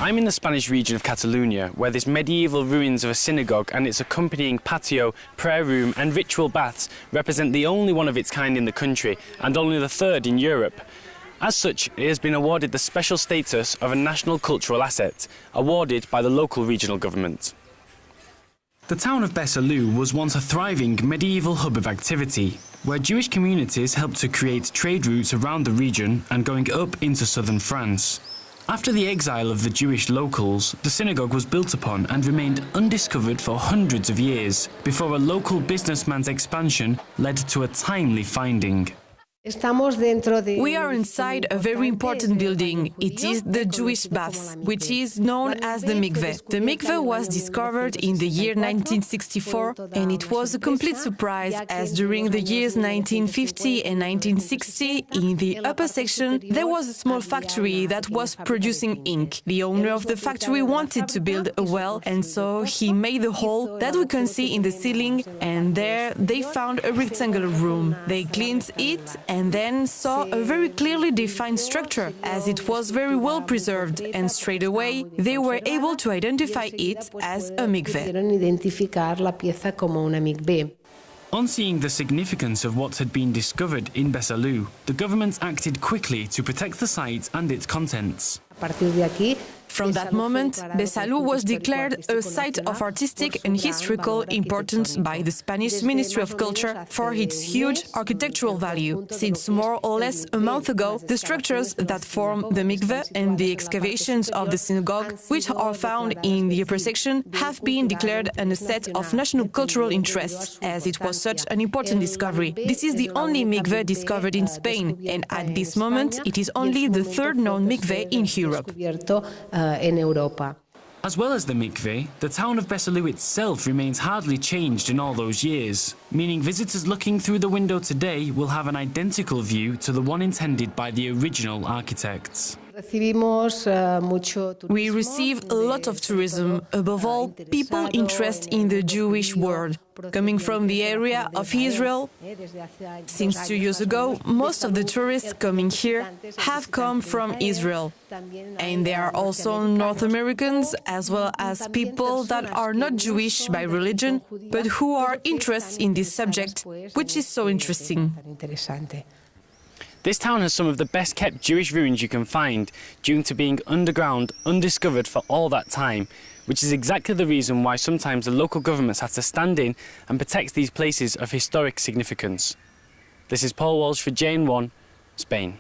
I'm in the Spanish region of Catalonia, where this medieval ruins of a synagogue and its accompanying patio, prayer room and ritual baths represent the only one of its kind in the country and only the third in Europe. As such, it has been awarded the special status of a national cultural asset, awarded by the local regional government. The town of Besalú was once a thriving medieval hub of activity, where Jewish communities helped to create trade routes around the region and going up into southern France. After the exile of the Jewish locals, the synagogue was built upon and remained undiscovered for hundreds of years, before a local businessman's expansion led to a timely finding. We are inside a very important building. It is the Jewish baths, which is known as the mikveh. The mikveh was discovered in the year 1964, and it was a complete surprise, as during the years 1950 and 1960, in the upper section, there was a small factory that was producing ink. The owner of the factory wanted to build a well, and so he made the hole that we can see in the ceiling, and there they found a rectangular room. They cleaned it and then saw a very clearly defined structure, as it was very well preserved, and straight away they were able to identify it as a mikveh. On seeing the significance of what had been discovered in Besalú, the government acted quickly to protect the site and its contents. From that moment, Besalú was declared a site of artistic and historical importance by the Spanish Ministry of Culture for its huge architectural value. Since more or less a month ago, the structures that form the mikveh and the excavations of the synagogue, which are found in the upper section, have been declared an asset of national cultural interest, as it was such an important discovery. This is the only mikveh discovered in Spain, and at this moment it is only the third known mikveh in Europe. As well as the mikveh, the town of Besalú itself remains hardly changed in all those years, meaning visitors looking through the window today will have an identical view to the one intended by the original architects. We receive a lot of tourism, above all, people interested in the Jewish world, coming from the area of Israel. Since 2 years ago, most of the tourists coming here have come from Israel. And there are also North Americans, as well as people that are not Jewish by religion, but who are interested in this subject, which is so interesting. This town has some of the best kept Jewish ruins you can find, due to being underground, undiscovered for all that time, which is exactly the reason why sometimes the local governments have to stand in and protect these places of historic significance. This is Paul Walsh for JN1, Spain.